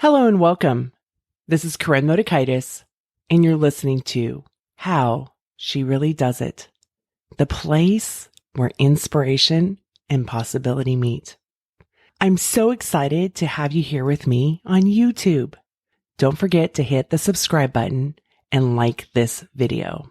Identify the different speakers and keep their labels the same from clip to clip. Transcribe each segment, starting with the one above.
Speaker 1: Hello and welcome. This is Koren Motekaitis, and you're listening to How She Really Does It, the place where inspiration and possibility meet. I'm so excited to have you here with me on YouTube. Don't forget to hit the subscribe button and like this video.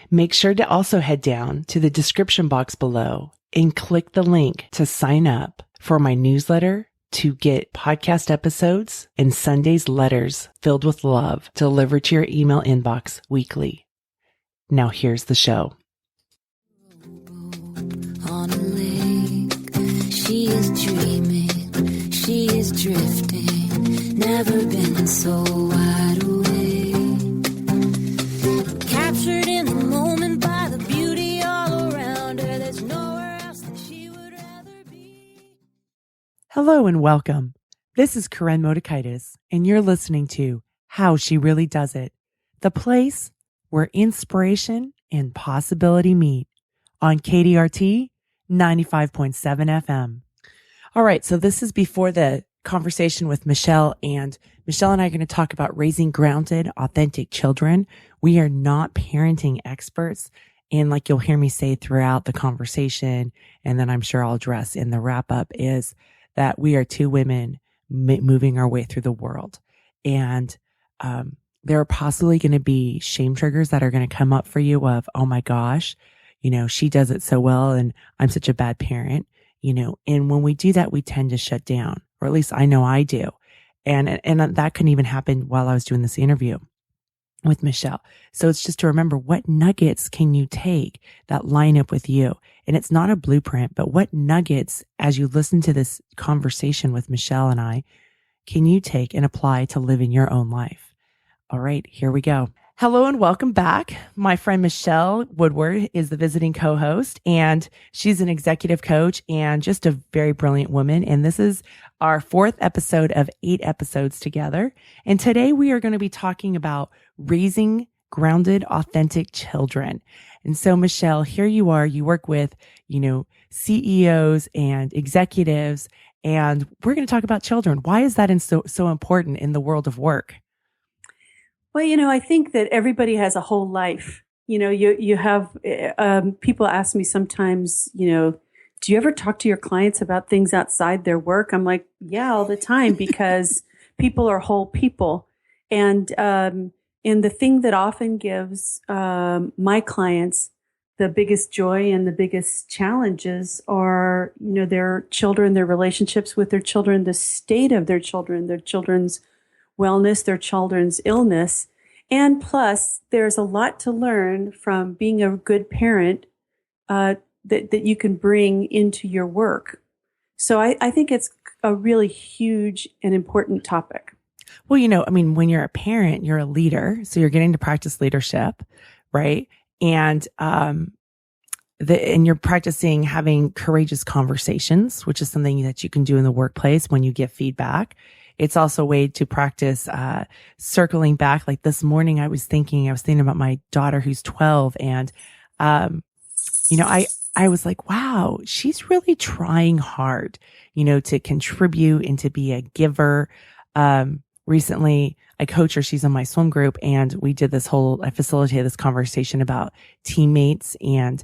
Speaker 1: Make sure to also head down to the description box below and click the link to sign up for my newsletter to get podcast episodes and Sunday's letters filled with love delivered to your email inbox weekly. Now here's the show.
Speaker 2: On a lake, she is dreaming, she is drifting, never been so wide awake. Captured in the moment by the beauty all around her, there's nowhere else that she would rather be.
Speaker 1: Hello and welcome. This is Koren Motekaitis, and you're listening to How She Really Does It, the place where inspiration and possibility meet on KDRT 95.7 FM. All right, so this is before the conversation with Michele, and Michele and I are going to talk about raising grounded, authentic children. We are not parenting experts, and like you'll hear me say throughout the conversation, and then I'm sure I'll address in the wrap up, is that we are two women moving our way through the world. And there are possibly going to be shame triggers that are going to come up for you of, oh my gosh, she does it so well and I'm such a bad parent, and when we do that, we tend to shut down, or at least I know I do. And that couldn't even happen while I was doing this interview with Michele. So it's just to remember, what nuggets can you take that line up with you? And it's not a blueprint, but what nuggets, as you listen to this conversation with Michele and I, can you take and apply to live in your own life? All right, here we go. Hello and welcome back. My friend Michele Woodward is the visiting co-host, and she's an executive coach and just a very brilliant woman. And this is our fourth episode of 8 episodes together. And today we are going to be talking about raising grounded, authentic children. And so, Michele, here you are. You work with, CEOs and executives, and we're going to talk about children. Why is that so important in the world of work?
Speaker 3: Well, I think that everybody has a whole life. You have people ask me sometimes, do you ever talk to your clients about things outside their work? I'm like, yeah, all the time, because people are whole people. And the thing that often gives my clients the biggest joy and the biggest challenges are, their children, their relationships with their children, the state of their children's wellness, their children's illness. And plus, there's a lot to learn from being a good parent that you can bring into your work. So I think it's a really huge and important topic.
Speaker 1: Well, when you're a parent, you're a leader. So you're getting to practice leadership, right? And and you're practicing having courageous conversations, which is something that you can do in the workplace when you give feedback. It's also a way to practice circling back. Like this morning, I was thinking about my daughter who's 12, and I was like, wow, she's really trying hard, to contribute and to be a giver. Recently, I coach her. She's in my swim group, and I facilitated this conversation about teammates and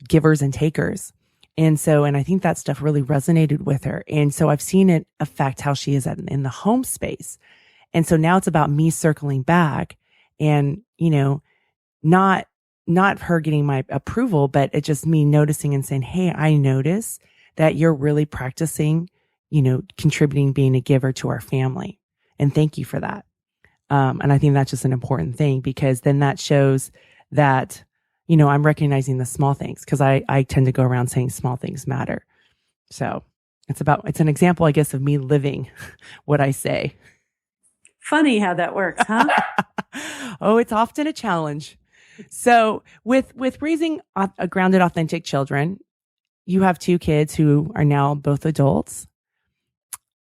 Speaker 1: givers and takers. And I think that stuff really resonated with her. And so I've seen it affect how she is in the home space. And so now it's about me circling back and, not her getting my approval, but it's just me noticing and saying, hey, I notice that you're really practicing, contributing, being a giver to our family. And thank you for that. And I think that's just an important thing, because then that shows that, I'm recognizing the small things, because I tend to go around saying small things matter. So it's an example, I guess, of me living what I say.
Speaker 3: Funny how that works, huh?
Speaker 1: Oh, it's often a challenge. So with raising a grounded, authentic children, you have 2 kids who are now both adults.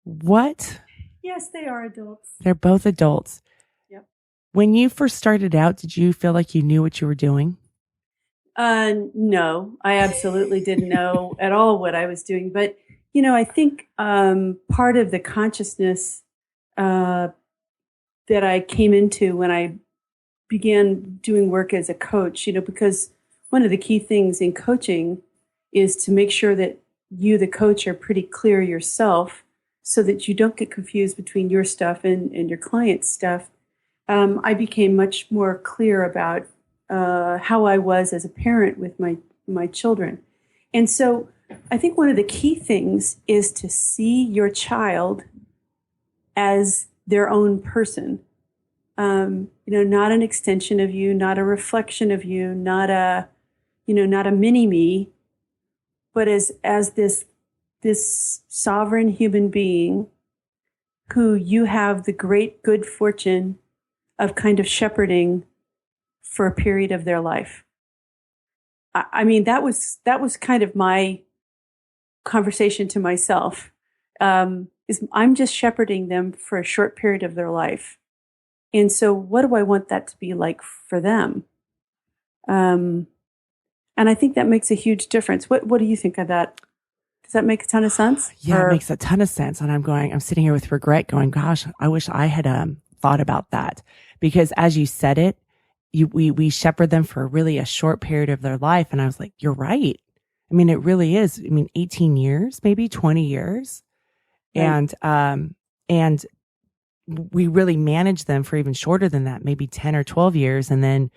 Speaker 1: What?
Speaker 3: Yes, they are adults.
Speaker 1: They're both adults.
Speaker 3: Yep.
Speaker 1: When you first started out, did you feel like you knew what you were doing?
Speaker 3: No, I absolutely didn't know at all what I was doing. But, I think part of the consciousness that I came into when I began doing work as a coach, because one of the key things in coaching is to make sure that you, the coach, are pretty clear yourself so that you don't get confused between your stuff and your client's stuff. I became much more clear about how I was as a parent with my children. And so I think one of the key things is to see your child as their own person. Not an extension of you, not a reflection of you, not a mini me, but as this sovereign human being who you have the great good fortune of kind of shepherding for a period of their life. I mean, that was kind of my conversation to myself. Is I'm just shepherding them for a short period of their life. And so what do I want that to be like for them? And I think that makes a huge difference. What do you think of that? Does that make a ton of sense?
Speaker 1: Yeah, it makes a ton of sense. And I'm sitting here with regret going, gosh, I wish I had thought about that. Because as you said it, we shepherd them for really a short period of their life. And I was like, you're right. I mean, it really is. I mean, 18 years, maybe 20 years. Right. And we really manage them for even shorter than that, maybe 10 or 12 years. And then,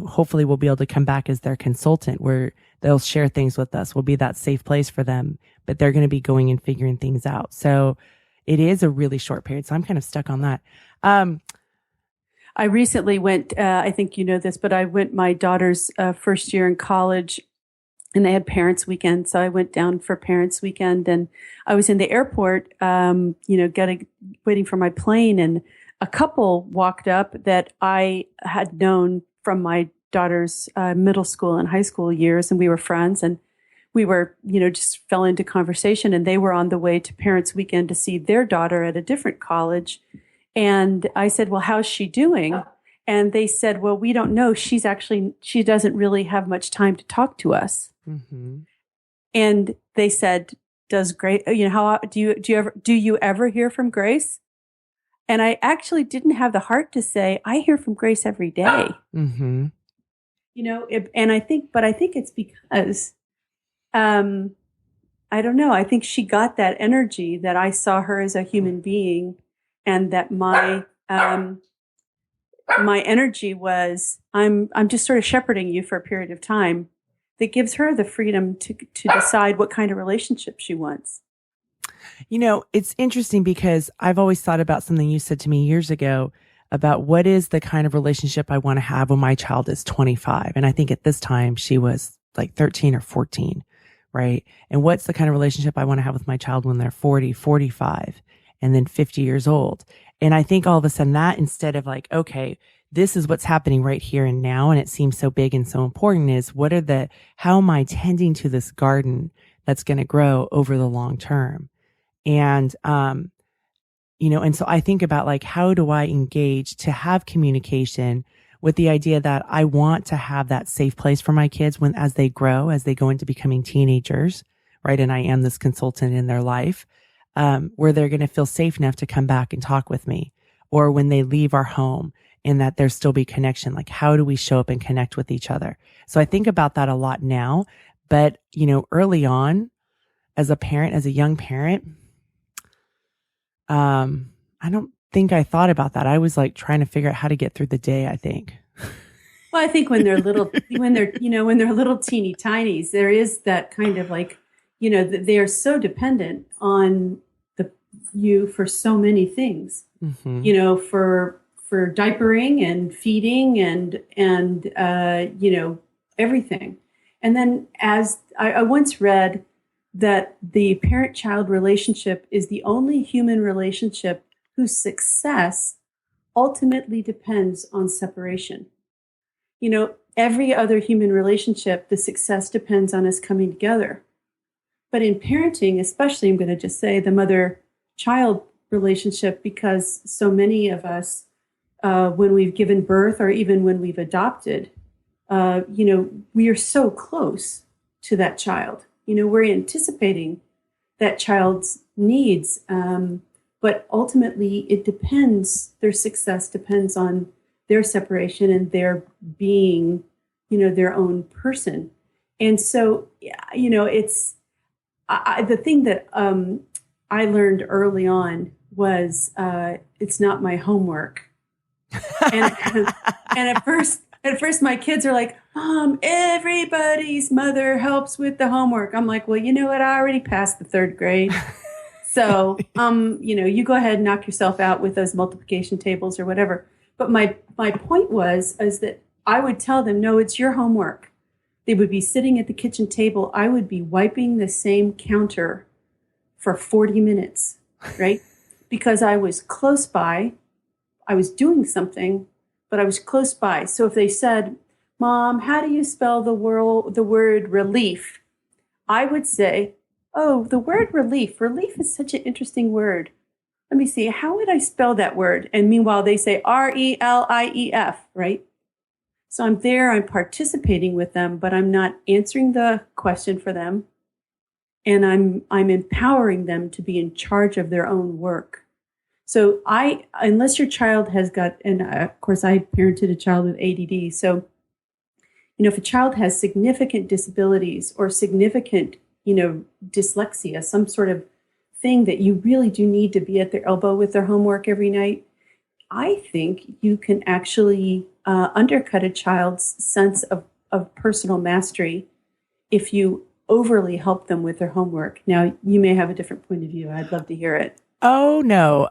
Speaker 1: hopefully we'll be able to come back as their consultant where they'll share things with us. We'll be that safe place for them, but they're going to be going and figuring things out. So it is a really short period. So I'm kind of stuck on that.
Speaker 3: I recently went, I think you know this, but I went my daughter's first year in college and they had parents weekend. So I went down for parents weekend and I was in the airport, waiting for my plane, and a couple walked up that I had known from my daughter's middle school and high school years. And we were friends and we were, just fell into conversation, and they were on the way to parents weekend to see their daughter at a different college. And I said, well, how's she doing? And they said, well, we don't know. she doesn't really have much time to talk to us. Mm-hmm. And they said, does Grace, how do you ever hear from Grace? And I actually didn't have the heart to say, I hear from Grace every day. Mm-hmm. And I think it's because, I don't know. I think she got that energy that I saw her as a human being, and that my energy was, I'm just sort of shepherding you for a period of time that gives her the freedom to decide what kind of relationship she wants.
Speaker 1: It's interesting because I've always thought about something you said to me years ago about what is the kind of relationship I want to have when my child is 25. And I think at this time she was like 13 or 14, right? And what's the kind of relationship I want to have with my child when they're 40, 45, and then 50 years old? And I think all of a sudden that, instead of like, okay, this is what's happening right here and now, and it seems so big and so important, is how am I tending to this garden that's going to grow over the long term? And, and so I think about like, how do I engage to have communication with the idea that I want to have that safe place for my kids as they grow, as they go into becoming teenagers, right? And I am this consultant in their life, where they're going to feel safe enough to come back and talk with me, or when they leave our home, and that there still be connection. Like, how do we show up and connect with each other? So I think about that a lot now, but early on as a young parent, I don't think I thought about that. I was like trying to figure out how to get through the day, I think.
Speaker 3: Well, I think when they're little, when they're little teeny tinies, there is that kind of like, they are so dependent on you for so many things, mm-hmm. For diapering and feeding and everything. And then as I once read that the parent-child relationship is the only human relationship whose success ultimately depends on separation. Every other human relationship, the success depends on us coming together. But in parenting, especially, I'm going to just say the mother-child relationship, because so many of us, when we've given birth or even when we've adopted, we are so close to that child. We're anticipating that child's needs. But ultimately, it depends, their success depends on their separation and their being, their own person. And so, it's the thing that I learned early on was it's not my homework. And at first my kids are like, everybody's mother helps with the homework. I'm like, well, you know what? I already passed the 3rd grade. So, you go ahead and knock yourself out with those multiplication tables or whatever. But my point is that I would tell them, no, it's your homework. They would be sitting at the kitchen table. I would be wiping the same counter for 40 minutes, right? Because I was close by. I was doing something, but I was close by. So if they said, Mom, how do you spell the word relief? I would say, oh, the word relief. Relief is such an interesting word. Let me see. How would I spell that word? And meanwhile, they say RELIEF, right? So I'm there, I'm participating with them, but I'm not answering the question for them. And I'm empowering them to be in charge of their own work. So unless your child has got, and of course I parented a child with ADD. So, if a child has significant disabilities or significant, dyslexia, some sort of thing that you really do need to be at their elbow with their homework every night, I think you can actually undercut a child's sense of personal mastery if you overly help them with their homework. Now, you may have a different point of view. I'd love to hear it.
Speaker 1: Oh, no.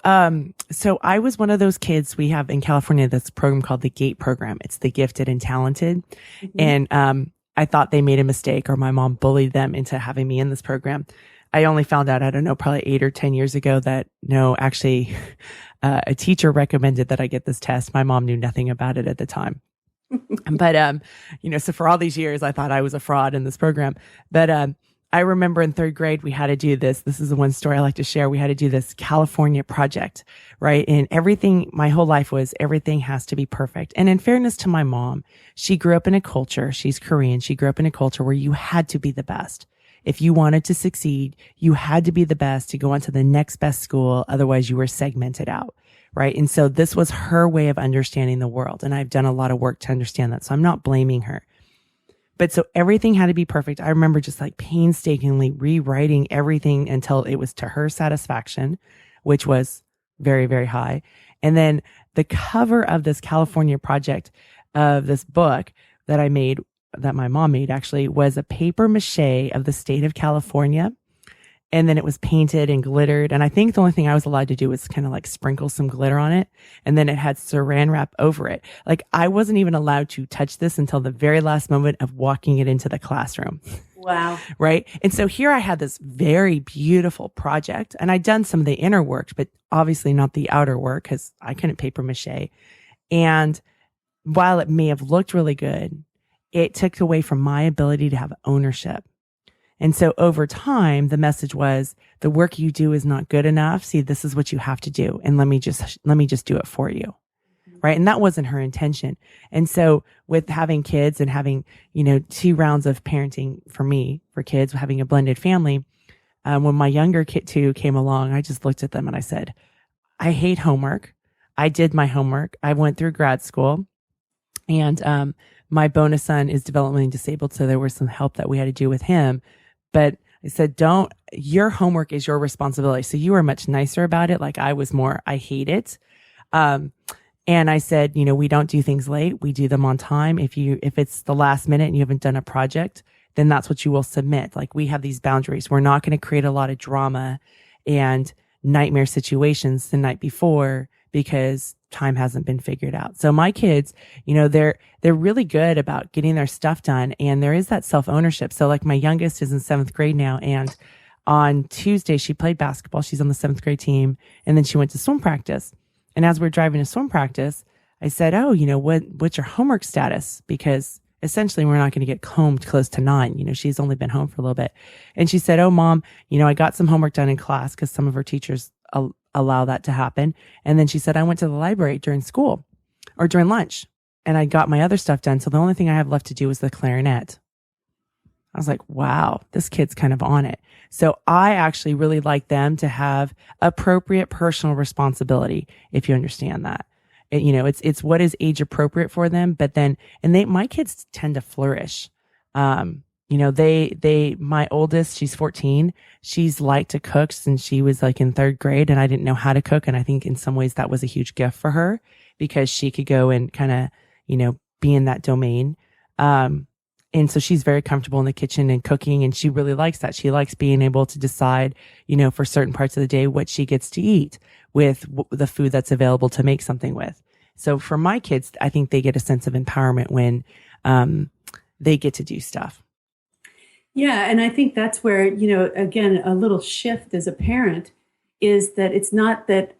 Speaker 1: So I was one of those kids. We have in California this program called the GATE program. It's the gifted and talented. Mm-hmm. And I thought they made a mistake, or my mom bullied them into having me in this program. I only found out, I don't know, probably 8 or 10 years ago that no, actually, a teacher recommended that I get this test. My mom knew nothing about it at the time. But, so for all these years, I thought I was a fraud in this program. But, I remember in 3rd grade, we had to do this. This is the one story I like to share. We had to do this California project, right? And everything, my whole life was everything has to be perfect. And in fairness to my mom, she grew up in a culture. She's Korean. She grew up in a culture where you had to be the best. If you wanted to succeed, you had to be the best to go on to the next best school. Otherwise, you were segmented out, right? And so this was her way of understanding the world. And I've done a lot of work to understand that. So I'm not blaming her. But so everything had to be perfect. I remember just like painstakingly rewriting everything until it was to her satisfaction, which was very, very high. And then the cover of this California project of this book that I made, that my mom made actually, was a paper mache of the state of California. And then it was painted and glittered. And I think the only thing I was allowed to do was kind of like sprinkle some glitter on it. And then it had saran wrap over it. Like I wasn't even allowed to touch this until the very last moment of walking it into the classroom.
Speaker 3: Wow.
Speaker 1: Right. And so here I had this very beautiful project, and I'd done some of the inner work, but obviously not the outer work because I couldn't paper mache. And while it may have looked really good, it took away from my ability to have ownership. And so over time, the message was the work you do is not good enough. See, this is what you have to do. And let me just do it for you. Right. And that wasn't her intention. And so with having kids and having, 2 rounds of parenting for me, for kids, having a blended family, when my younger kid too came along, I just looked at them and I said, I hate homework. I did my homework. I went through grad school, and, my bonus son is developmentally disabled. So there was some help that we had to do with him. But I said, your homework is your responsibility. So you were much nicer about it. Like I was more, I hate it. And I said, we don't do things late. We do them on time. If it's the last minute and you haven't done a project, then that's what you will submit. Like we have these boundaries. We're not going to create a lot of drama and nightmare situations the night before because time hasn't been figured out. So my kids, they're really good about getting their stuff done. And there is that self-ownership. So like my youngest is in 7th grade now. And on Tuesday, she played basketball. She's on the 7th grade team. And then she went to swim practice. And as we're driving to swim practice, I said, what's your homework status? Because essentially we're not going to get home close to 9. She's only been home for a little bit. And she said, oh, Mom, I got some homework done in class because some of her teachers allow that to happen. And then she said, I went to the library during school or during lunch and I got my other stuff done. So the only thing I have left to do is the clarinet. I was like, wow, this kid's kind of on it. So I actually really like them to have appropriate personal responsibility, if you understand that. It's what is age appropriate for them, but then, my kids tend to flourish. My oldest, she's 14. She's liked to cook since she was like in third grade, and I didn't know how to cook. And I think in some ways that was a huge gift for her because she could go and kind of, be in that domain. And so she's very comfortable in the kitchen and cooking, and she really likes that. She likes being able to decide, for certain parts of the day what she gets to eat with the food that's available to make something with. So for my kids, I think they get a sense of empowerment when they get to do stuff.
Speaker 3: Yeah. And I think that's where, again, a little shift as a parent is that it's not that,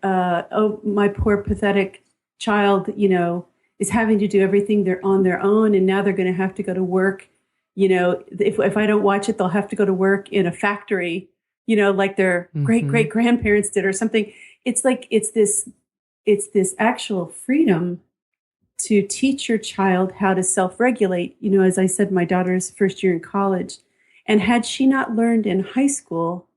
Speaker 3: my poor, pathetic child, is having to do everything they're on their own. And now they're going to have to go to work. If I don't watch it, they'll have to go to work in a factory, like their great grandparents did or something. It's like, it's this actual freedom to teach your child how to self-regulate. As I said, my daughter's first year in college. And had she not learned in high school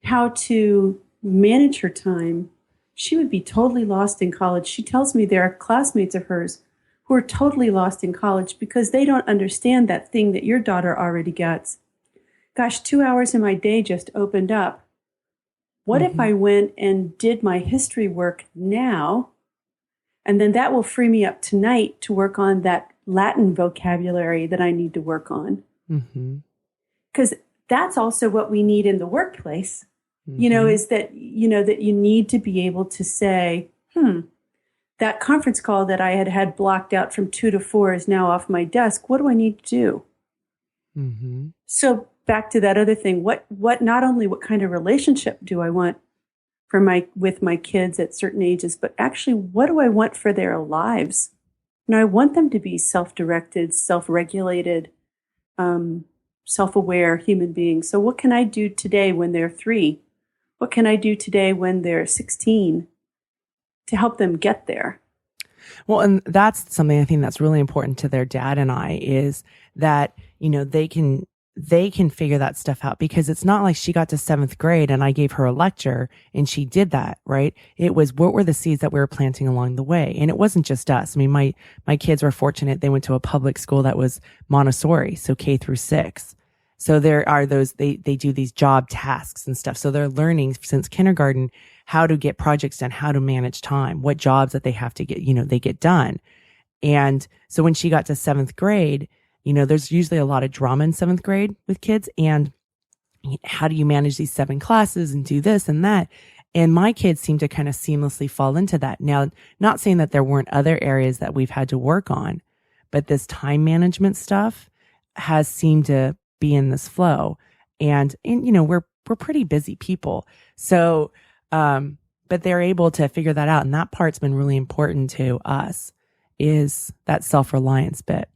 Speaker 3: how to manage her time, she would be totally lost in college. She tells me there are classmates of hers who are totally lost in college because they don't understand that thing that your daughter already gets. Gosh, 2 hours in my day just opened up. What if I went and did my history work now? And then that will free me up tonight to work on that Latin vocabulary that I need to work on. Because that's also what we need in the workplace, is that, that you need to be able to say, that conference call that I had blocked out from 2 to 4 is now off my desk. What do I need to do? So back to that other thing, not only what kind of relationship do I want with my kids at certain ages, but actually what do I want for their lives? I want them to be self-directed, self-regulated, self-aware human beings. So what can I do today when they're 3? What can I do today when they're 16 to help them get there?
Speaker 1: Well, and that's something I think that's really important to their dad and I is that, they can figure that stuff out because it's not like she got to 7th grade and I gave her a lecture and she did that, right? It was, what were the seeds that we were planting along the way? And it wasn't just us. I mean, my kids were fortunate. They went to a public school that was Montessori, so K through 6. So there are those, they do these job tasks and stuff. So they're learning since kindergarten how to get projects done, how to manage time, what jobs that they have to get, they get done. And so when she got to 7th grade, there's usually a lot of drama in 7th grade with kids. And how do you manage these 7 classes and do this and that? And my kids seem to kind of seamlessly fall into that. Now, not saying that there weren't other areas that we've had to work on, but this time management stuff has seemed to be in this flow. And we're pretty busy people. So, but they're able to figure that out. And that part's been really important to us is that self-reliance bit.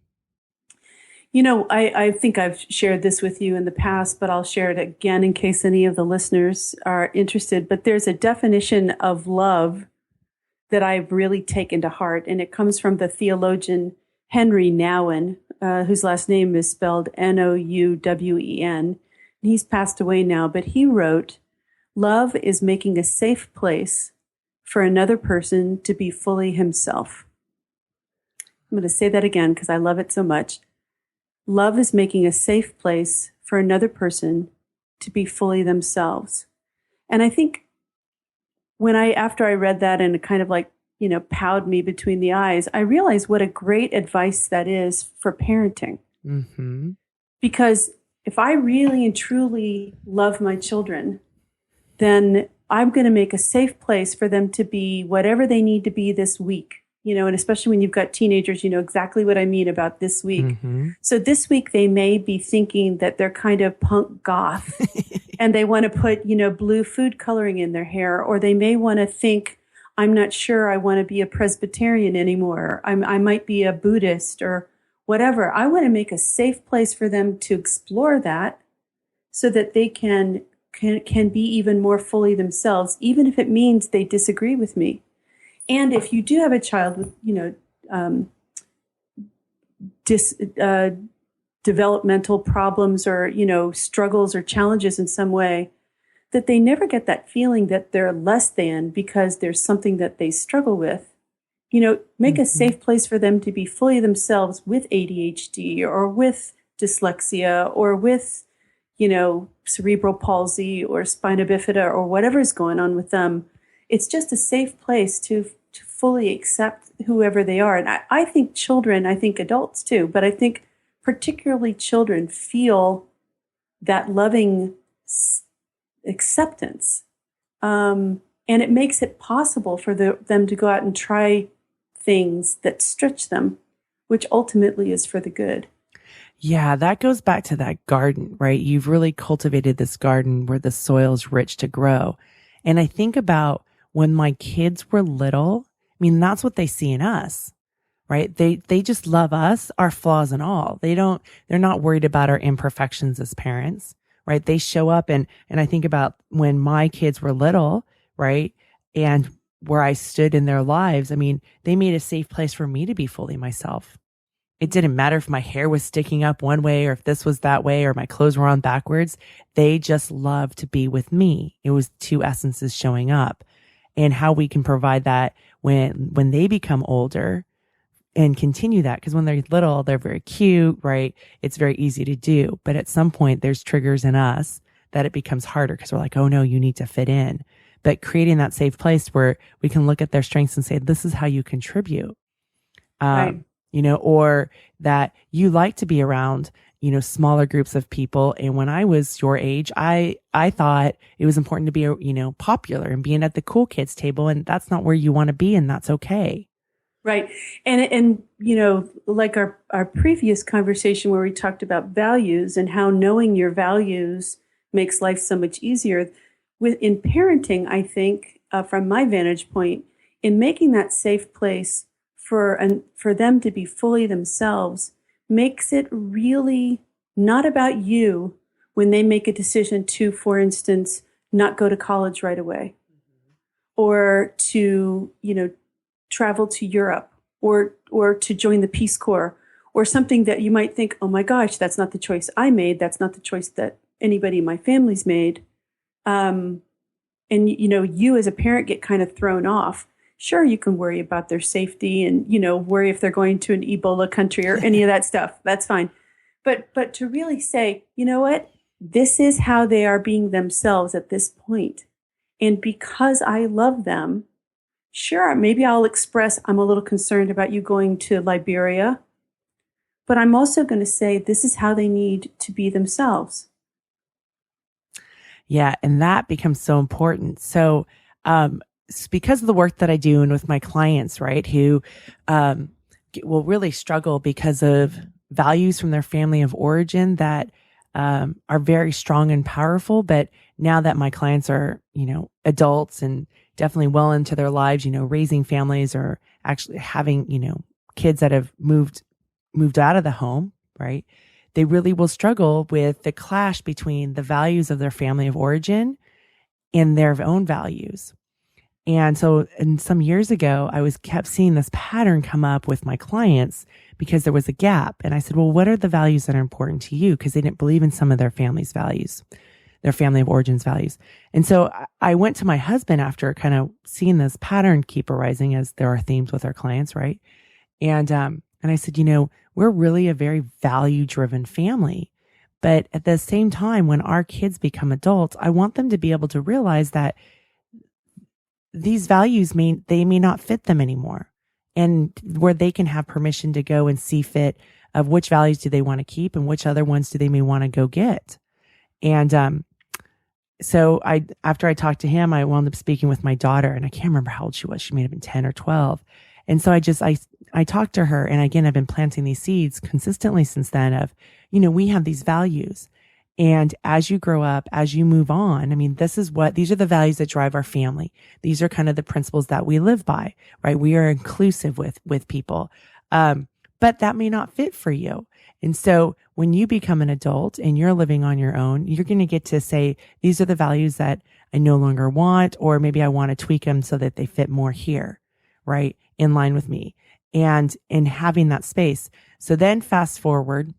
Speaker 3: I think I've shared this with you in the past, but I'll share it again in case any of the listeners are interested. But there's a definition of love that I've really taken to heart, and it comes from the theologian Henry Nouwen, whose last name is spelled Nouwen. He's passed away now, but he wrote, "Love is making a safe place for another person to be fully himself." I'm going to say that again because I love it so much. Love is making a safe place for another person to be fully themselves. And I think after I read that and it kind of like, powed me between the eyes, I realized what a great advice that is for parenting. Because if I really and truly love my children, then I'm going to make a safe place for them to be whatever they need to be this week. And especially when you've got teenagers, you know exactly what I mean about this week. So this week they may be thinking that they're kind of punk goth and they want to put, blue food coloring in their hair, or they may want to think, I'm not sure I want to be a Presbyterian anymore. I might be a Buddhist or whatever. I want to make a safe place for them to explore that so that they can be even more fully themselves, even if it means they disagree with me. And if you do have a child with, developmental problems or, struggles or challenges in some way, that they never get that feeling that they're less than because there's something that they struggle with. Make a safe place for them to be fully themselves with ADHD or with dyslexia or with, cerebral palsy or spina bifida or whatever is going on with them. It's just a safe place to fully accept whoever they are. And I think children, I think adults too, but I think particularly children feel that loving acceptance. And it makes it possible for them to go out and try things that stretch them, which ultimately is for the good.
Speaker 1: Yeah, that goes back to that garden, right? You've really cultivated this garden where the soil's rich to grow. And I think about when my kids were little, that's what they see in us, right? They just love us, our flaws and all. They're not worried about our imperfections as parents, right? They show up and I think about when my kids were little, right? And where I stood in their lives, they made a safe place for me to be fully myself. It didn't matter if my hair was sticking up one way or if this was that way or my clothes were on backwards. They just loved to be with me. It was two essences showing up, and how we can provide that when they become older and continue that. Because when they're little, they're very cute, right? It's very easy to do. But at some point, there's triggers in us that it becomes harder because we're like, oh no, you need to fit in. But creating that safe place where we can look at their strengths and say, this is how you contribute.
Speaker 3: Right.
Speaker 1: Or that you like to be around, smaller groups of people. And when I was your age, I thought it was important to be, popular and being at the cool kids table. And that's not where you want to be. And that's okay.
Speaker 3: Right. And like our previous conversation where we talked about values and how knowing your values makes life so much easier. In parenting, I think, from my vantage point, in making that safe place for them to be fully themselves makes it really not about you when they make a decision to, for instance, not go to college right away, or to, travel to Europe, or to join the Peace Corps, or something that you might think, oh my gosh, that's not the choice I made. That's not the choice that anybody in my family's made. And, you as a parent get kind of thrown off. Sure, you can worry about their safety and, worry if they're going to an Ebola country or any of that stuff. That's fine. But to really say, you know what, this is how they are being themselves at this point. And because I love them, sure, maybe I'll express I'm a little concerned about you going to Liberia. But I'm also going to say this is how they need to be themselves.
Speaker 1: Yeah, and that becomes so important. So, because of the work that I do and with my clients, right, who will really struggle because of values from their family of origin that are very strong and powerful. But now that my clients are, adults and definitely well into their lives, raising families or actually having, kids that have moved out of the home, right? They really will struggle with the clash between the values of their family of origin and their own values. And so, some years ago, I kept seeing this pattern come up with my clients because there was a gap. And I said, well, what are the values that are important to you? Because they didn't believe in some of their family's values, their family of origins values. And so I went to my husband after kind of seeing this pattern keep arising, as there are themes with our clients, right? And I said, we're really a very value-driven family. But at the same time, when our kids become adults, I want them to be able to realize that these values may not fit them anymore, and where they can have permission to go and see fit of which values do they want to keep and which other ones do they may want to go get. And so after I talked to him, I wound up speaking with my daughter, and I can't remember how old she was. She may have been 10 or 12. And so I talked to her, and again, I've been planting these seeds consistently since then of, we have these values. And as you grow up, as you move on, these are the values that drive our family. These are kind of the principles that we live by, right? We are inclusive with people. But that may not fit for you. And so when you become an adult and you're living on your own, you're going to get to say, these are the values that I no longer want, or maybe I want to tweak them so that they fit more here, right? In line with me, and in having that space. So then fast forward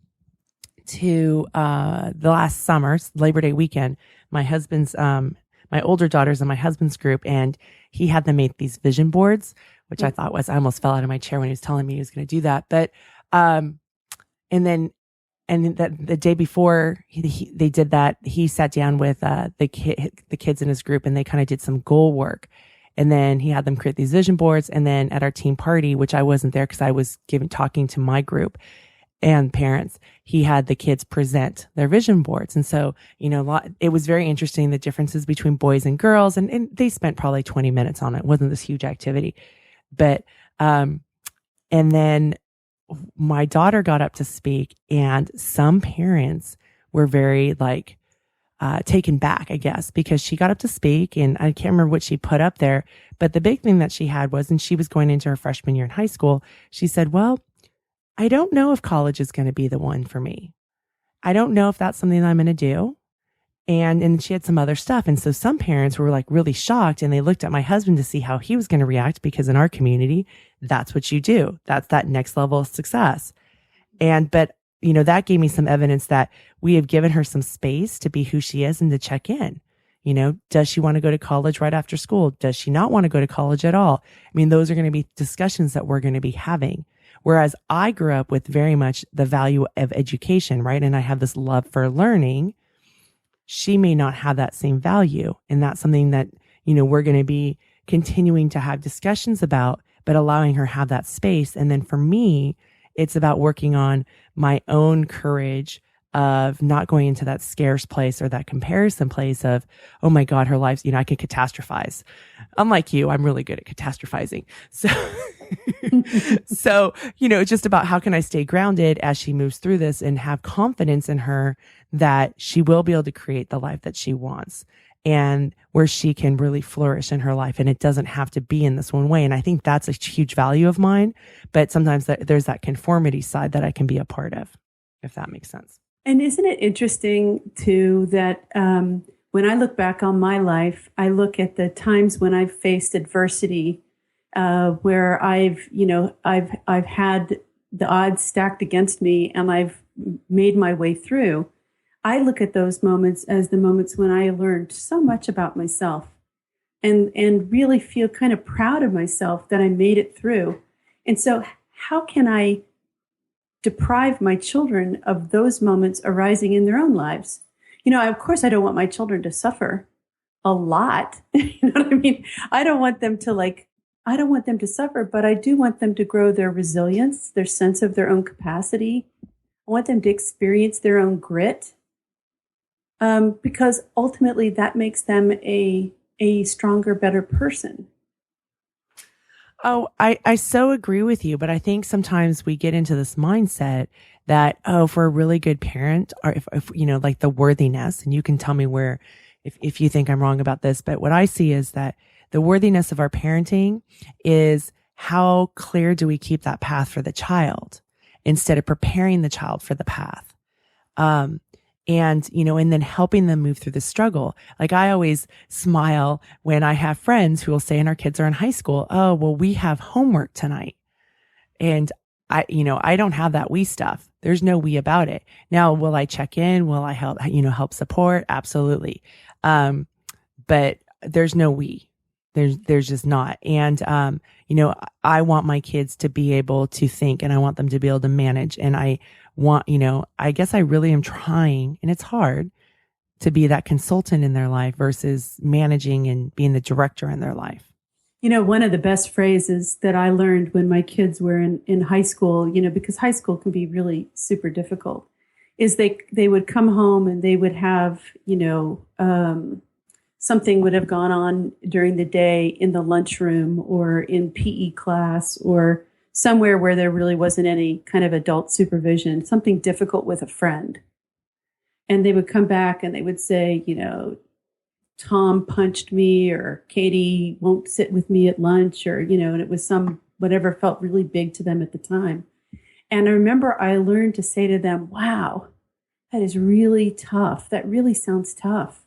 Speaker 1: went to the last summer, Labor Day weekend, my husband's, my older daughters and my husband's group, and he had them make these vision boards, which I thought was, I almost fell out of my chair when he was telling me he was going to do that. But, and then the day before they did that, he sat down with the kids in his group, and they kind of did some goal work. And then he had them create these vision boards. And then at our team party, which I wasn't there because I was talking to my group and parents, he had the kids present their vision boards. And so, it was very interesting, the differences between boys and girls. And they spent probably 20 minutes on it. It wasn't this huge activity. But, and then my daughter got up to speak, and some parents were very taken back, I guess, because she got up to speak, and I can't remember what she put up there. But the big thing that she had was, and she was going into her freshman year in high school, she said, well, I don't know if college is going to be the one for me. I don't know if that's something that I'm going to do. And she had some other stuff. And so some parents were really shocked, and they looked at my husband to see how he was going to react, because in our community, that's what you do. That's that next level of success. But that gave me some evidence that we have given her some space to be who she is and to check in. Does she want to go to college right after school? Does she not want to go to college at all? I mean, those are going to be discussions that we're going to be having. Whereas I grew up with very much the value of education, right? And I have this love for learning. She may not have that same value. And that's something that, we're going to be continuing to have discussions about, but allowing her have that space. And then for me, it's about working on my own courage of not going into that scarce place or that comparison place of, oh my God, her life's, I could catastrophize. Unlike you, I'm really good at catastrophizing. So, it's just about how can I stay grounded as she moves through this and have confidence in her that she will be able to create the life that she wants, and where she can really flourish in her life. And it doesn't have to be in this one way. And I think that's a huge value of mine. But sometimes there's that conformity side that I can be a part of, if that makes sense.
Speaker 3: And isn't it interesting too that when I look back on my life, I look at the times when I've faced adversity, where I've had the odds stacked against me, and I've made my way through. I look at those moments as the moments when I learned so much about myself, and really feel kind of proud of myself that I made it through. And so how can I deprive my children of those moments arising in their own lives? Of course, I don't want my children to suffer a lot. You know what I mean? I don't want them to suffer, but I do want them to grow their resilience, their sense of their own capacity. I want them to experience their own grit, because ultimately that makes them a stronger, better person.
Speaker 1: Oh, I so agree with you. But I think sometimes we get into this mindset that, for a really good parent, or if the worthiness, and you can tell me if you think I'm wrong about this, but what I see is that the worthiness of our parenting is how clear do we keep that path for the child instead of preparing the child for the path. And then helping them move through the struggle. I always smile when I have friends who will say, and our kids are in high school, oh, well, we have homework tonight. And I don't have that we stuff. There's no we about it. Now, will I check in? Will I help support? Absolutely. But there's no we. There's just not. And, I want my kids to be able to think, and I want them to be able to manage. And I want, I guess I really am trying, and it's hard, to be that consultant in their life versus managing and being the director in their life.
Speaker 3: One of the best phrases that I learned when my kids were in high school, because high school can be really super difficult, is they would come home and they would have, something would have gone on during the day in the lunchroom or in PE class or somewhere where there really wasn't any kind of adult supervision, something difficult with a friend. And they would come back and they would say, Tom punched me, or Katie won't sit with me at lunch, or, and it was whatever felt really big to them at the time. And I remember I learned to say to them, wow, that is really tough. That really sounds tough.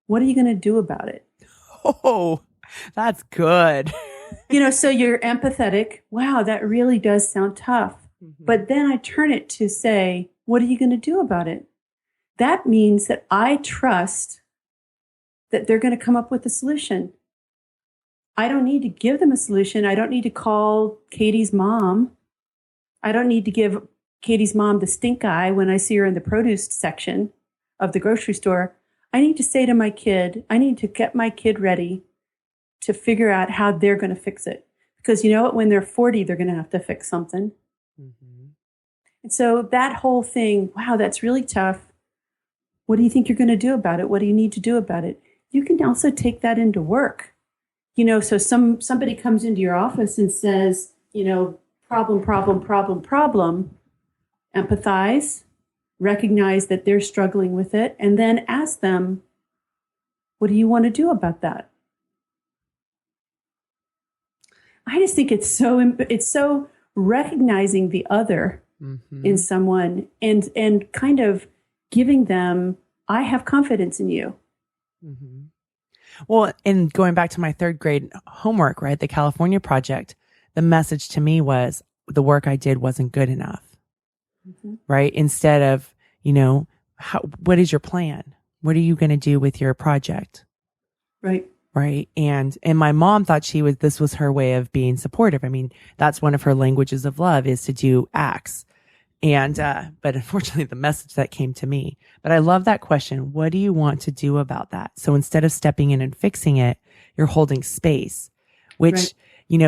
Speaker 3: What are you going to do about it?
Speaker 1: Oh, that's good.
Speaker 3: So you're empathetic. Wow, that really does sound tough. Mm-hmm. But then I turn it to say, What are you going to do about it? That means that I trust that they're going to come up with a solution. I don't need to give them a solution. I don't need to call Katie's mom. I don't need to give Katie's mom the stink eye when I see her in the produce section of the grocery store. I need to say to my kid, I need to get my kid ready to figure out how they're going to fix it. Because you know what? When they're 40, they're going to have to fix something. Mm-hmm. And so that whole thing, wow, that's really tough. What do you think you're going to do about it? What do you need to do about it? You can also take that into work. So somebody comes into your office and says, problem, empathize, recognize that they're struggling with it, and then ask them, what do you want to do about that? I just think it's so recognizing the other mm-hmm. in someone and kind of giving them, I have confidence in you.
Speaker 1: Mm-hmm. Well, and going back to my third grade homework, right, the California project, the message to me was the work I did wasn't good enough, mm-hmm. right? Instead of, what is your plan? What are you going to do with your project?
Speaker 3: Right.
Speaker 1: Right. And my mom thought this was her way of being supportive. I mean, that's one of her languages of love is to do acts. And, but unfortunately the message that came to me, but I love that question. What do you want to do about that? So instead of stepping in and fixing it, you're holding space, which, right.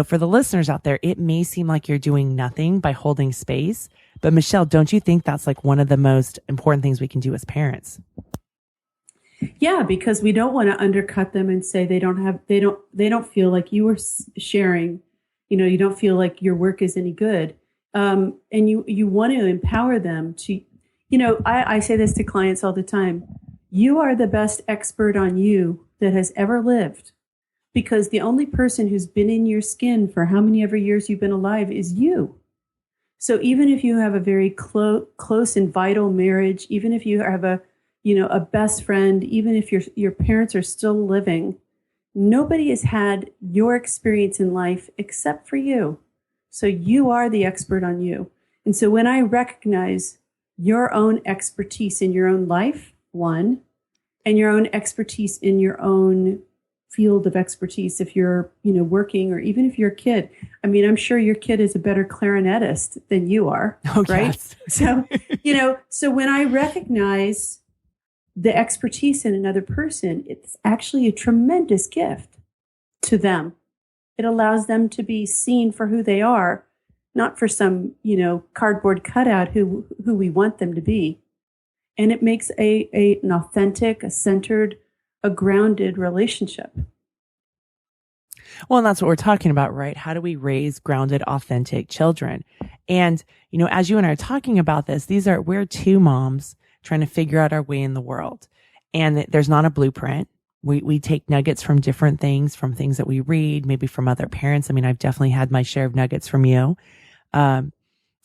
Speaker 1: For the listeners out there, it may seem like you're doing nothing by holding space, but Michele, don't you think that's like one of the most important things we can do as parents?
Speaker 3: Yeah, because we don't want to undercut them and say they don't feel like you were sharing, you don't feel like your work is any good. And you want to empower them to, I say this to clients all the time. You are the best expert on you that has ever lived, because the only person who's been in your skin for how many ever years you've been alive is you. So even if you have a very close and vital marriage, even if you have a best friend, even if your parents are still living, nobody has had your experience in life except for you. So you are the expert on you. And so when I recognize your own expertise in your own life, one, and your own expertise in your own field of expertise, if you're, working, or even if you're a kid. I mean, I'm sure your kid is a better clarinetist than you are, right? Yes. So, so when I recognize the expertise in another person, it's actually a tremendous gift to them. It allows them to be seen for who they are, not for some, cardboard cutout who we want them to be. And it makes an authentic, a centered, a grounded relationship.
Speaker 1: Well, and that's what we're talking about, right? How do we raise grounded, authentic children? And, as you and I are talking about this, we're two moms trying to figure out our way in the world. And there's not a blueprint. We take nuggets from different things, from things that we read, maybe from other parents. I mean, I've definitely had my share of nuggets from you. And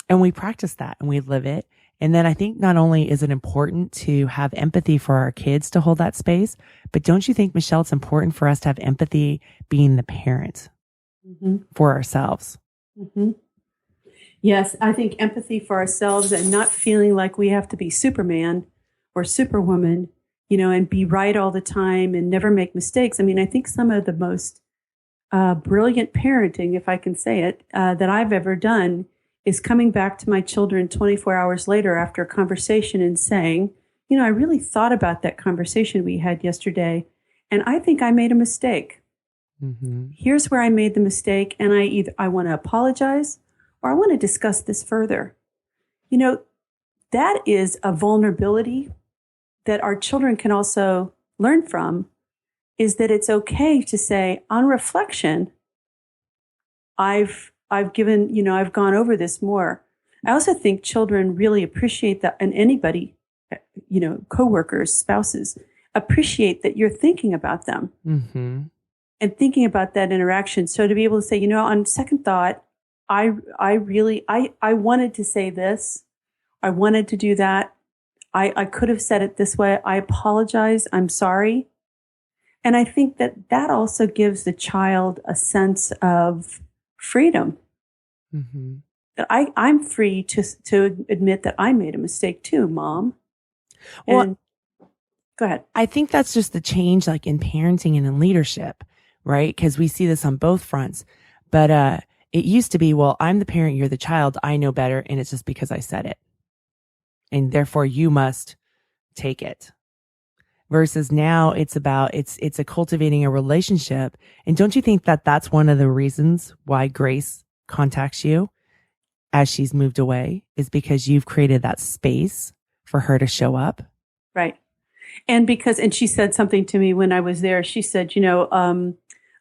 Speaker 1: we practice that and we live it. And then I think not only is it important to have empathy for our kids to hold that space, but don't you think, Michele, it's important for us to have empathy being the parent mm-hmm. for ourselves?
Speaker 3: Mm-hmm. Yes, I think empathy for ourselves and not feeling like we have to be Superman or Superwoman, and be right all the time and never make mistakes. I mean, I think some of the most brilliant parenting, if I can say it, that I've ever done is coming back to my children 24 hours later after a conversation and saying, I really thought about that conversation we had yesterday, and I think I made a mistake. Mm-hmm. Here's where I made the mistake, and I want to apologize or I want to discuss this further. That is a vulnerability that our children can also learn from, is that it's okay to say, on reflection, I've gone over this more. I also think children really appreciate that, and anybody, coworkers, spouses, appreciate that you're thinking about them mm-hmm. and thinking about that interaction. So to be able to say, on second thought, I wanted to say this. I wanted to do that. I could have said it this way. I apologize. I'm sorry. And I think that also gives the child a sense of freedom. Mm-hmm. that I'm free to admit that I made a mistake too, Mom.
Speaker 1: Well,
Speaker 3: And go ahead.
Speaker 1: I think that's just the change, like in parenting and in leadership, right? Because we see this on both fronts. But it used to be, well, I'm the parent, you're the child, I know better, and it's just because I said it. And therefore you must take it. Versus now it's about, it's a cultivating a relationship. And don't you think that that's one of the reasons why Grace contacts you as she's moved away, is because you've created that space for her to show up?
Speaker 3: Right. And she said something to me when I was there. She said,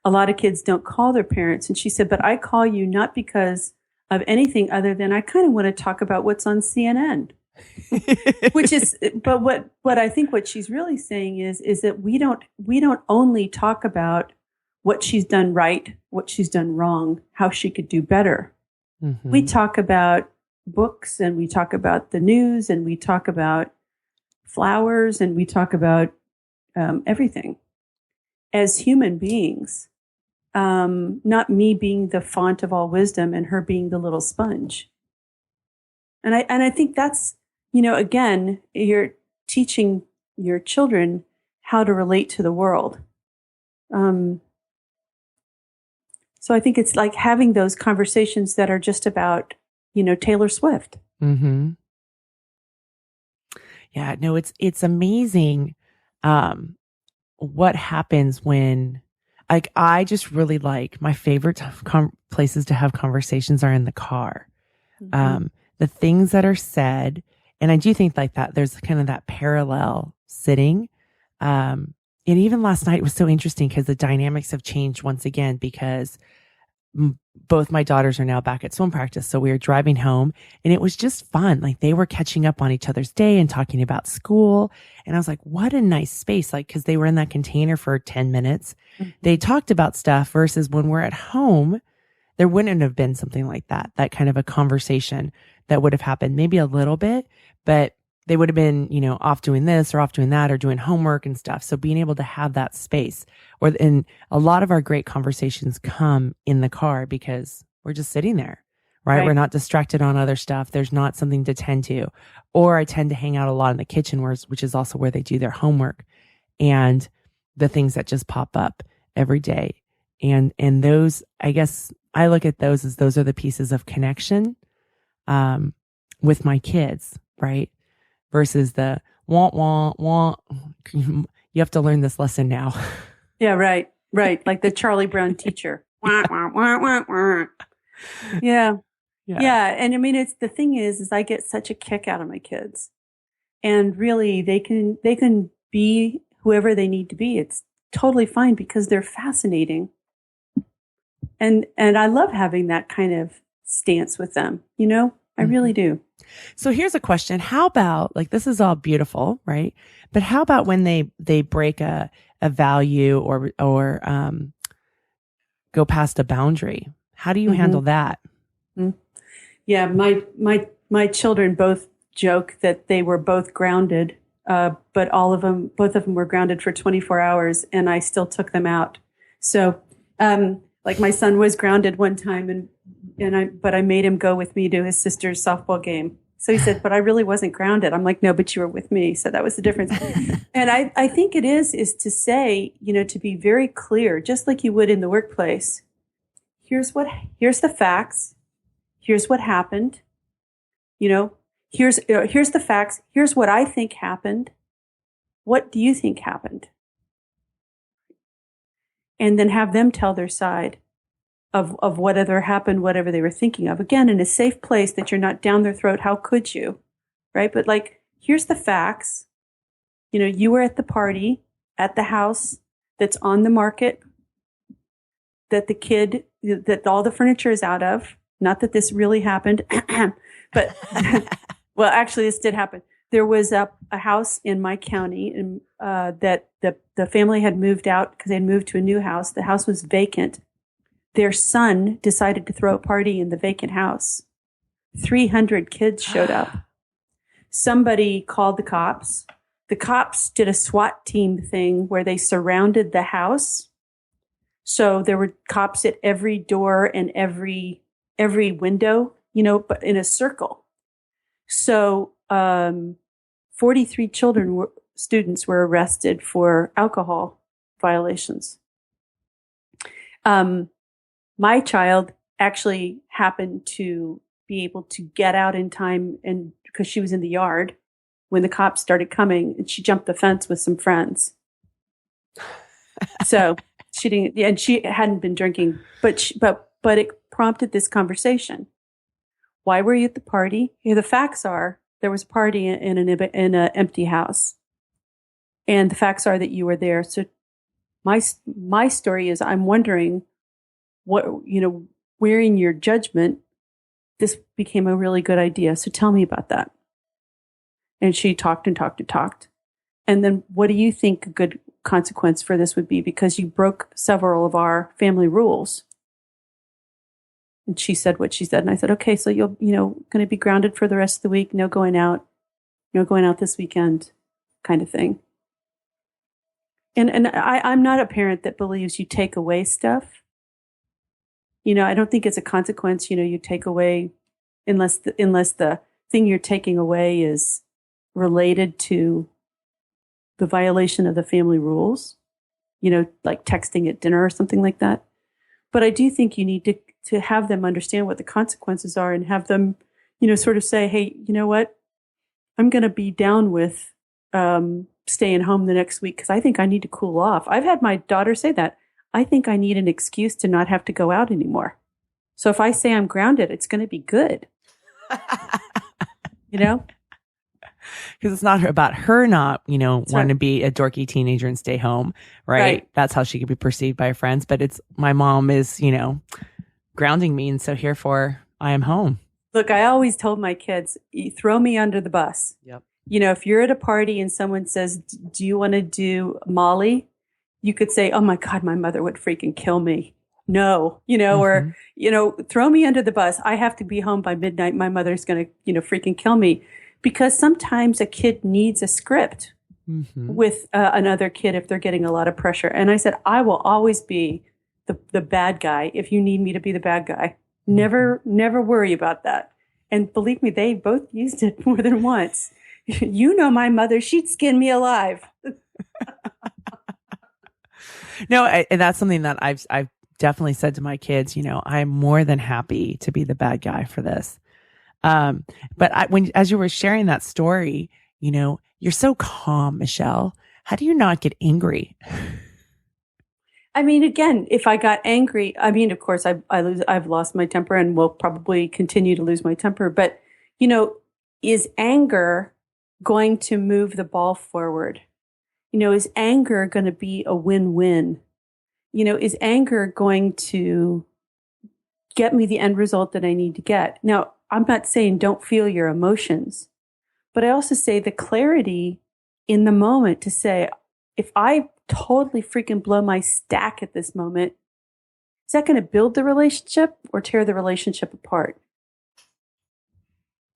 Speaker 3: a lot of kids don't call their parents. And she said, but I call you not because of anything other than I kind of want to talk about what's on CNN. Which is, but what I think what she's really saying is that we don't only talk about what she's done right, what she's done wrong, how she could do better. Mm-hmm. We talk about books, and we talk about the news, and we talk about flowers, and we talk about everything as human beings. Not me being the font of all wisdom and her being the little sponge. And I think that's, again, you're teaching your children how to relate to the world. So I think it's like having those conversations that are just about, Taylor Swift.
Speaker 1: Mm-hmm. Yeah, no, it's amazing what happens when, like, I just really like, my favorite places to have conversations are in the car. Mm-hmm. The things that are said. And I do think like that, there's kind of that parallel sitting. And even last night was so interesting because the dynamics have changed once again, because both my daughters are now back at swim practice. So we were driving home and it was just fun. Like they were catching up on each other's day and talking about school. And I was like, what a nice space. Like, cause they were in that container for 10 minutes. Mm-hmm. They talked about stuff versus when we're at home, there wouldn't have been something like that kind of a conversation that would have happened, maybe a little bit, but they would have been, off doing this or off doing that or doing homework and stuff. So being able to have that space, and a lot of our great conversations come in the car because we're just sitting there, right? We're not distracted on other stuff. There's not something to tend to, or I tend to hang out a lot in the kitchen, which is also where they do their homework and the things that just pop up every day. And those, I guess I look at those as those are the pieces of connection, with my kids, right? Versus the want. You have to learn this lesson now.
Speaker 3: Yeah, right. Like the Charlie Brown teacher. Yeah. And I mean, it's the thing is I get such a kick out of my kids, and really they can be whoever they need to be. It's totally fine because they're fascinating. And I love having that kind of stance with them, I really do.
Speaker 1: So here's a question. How about, like, this is all beautiful, right? But how about when they break a value or go past a boundary? How do you handle that?
Speaker 3: Mm-hmm. Yeah. My children both joke that they were both grounded, but both of them were grounded for 24 hours and I still took them out. So, like my son was grounded one time but I made him go with me to his sister's softball game. So he said, but I really wasn't grounded. I'm like, no, but you were with me. So that was the difference. And I think it is to say, to be very clear, just like you would in the workplace. Here's the facts. Here's what happened. Here's the facts. Here's what I think happened. What do you think happened? And then have them tell their side of whatever happened, whatever they were thinking of. Again, in a safe place that you're not down their throat. How could you? Right? But like, here's the facts. You were at the party at the house that's on the market that that all the furniture is out of. Not that this really happened, but well, actually this did happen. There was a house in my county that the family had moved out because they had moved to a new house. The house was vacant. Their son decided to throw a party in the vacant house. 300 kids showed up. Somebody called the cops. The cops did a SWAT team thing where they surrounded the house. So there were cops at every door and every window but in a circle. So 43 students were arrested for alcohol violations. My child actually happened to be able to get out in time, and because she was in the yard when the cops started coming, and she jumped the fence with some friends. So she didn't, and she hadn't been drinking, but it prompted this conversation. Why were you at the party? The facts are there was a party in an empty house, and the facts are that you were there. So my story is, I'm wondering what, where in your judgment this became a really good idea. So tell me about that. And she talked and talked and talked. And then what do you think a good consequence for this would be? Because you broke several of our family rules. And she said what she said. And I said, okay, so you're, going to be grounded for the rest of the week. No going out this weekend kind of thing. And I'm not a parent that believes you take away stuff. I don't think it's a consequence, you take away unless the thing you're taking away is related to the violation of the family rules, like texting at dinner or something like that. But I do think you need to have them understand what the consequences are and have them, sort of say, hey, you know what? I'm going to be down with staying home the next week because I think I need to cool off. I've had my daughter say that. I think I need an excuse to not have to go out anymore. So if I say I'm grounded, it's going to be good. Because
Speaker 1: it's not about her not,
Speaker 3: That's
Speaker 1: wanting
Speaker 3: right.
Speaker 1: to be a dorky teenager and stay home, right? That's how she could be perceived by her friends. But it's my mom is, grounding me. And so herefore I am home.
Speaker 3: Look, I always told my kids, you throw me under the bus.
Speaker 1: Yep.
Speaker 3: If you're at a party and someone says, do you want to do Molly? You could say, oh my God, my mother would freaking kill me. No, or, throw me under the bus. I have to be home by midnight. My mother's going to, freaking kill me. Because sometimes a kid needs a script with another kid if they're getting a lot of pressure. And I said, I will always be the bad guy if you need me to be the bad guy. Never worry about that. And believe me, they both used it more than once. My mother, she'd skin me alive.
Speaker 1: No, and that's something that I've definitely said to my kids, I'm more than happy to be the bad guy for this. But as you were sharing that story, you're so calm, Michele. How do you not get angry?
Speaker 3: I mean, again, if I got angry, of course I've lost my temper and will probably continue to lose my temper. But, is anger going to move the ball forward? Is anger going to be a win-win? Is anger going to get me the end result that I need to get? Now, I'm not saying don't feel your emotions, but I also say the clarity in the moment to say, if I totally freaking blow my stack at this moment, is that going to build the relationship or tear the relationship apart?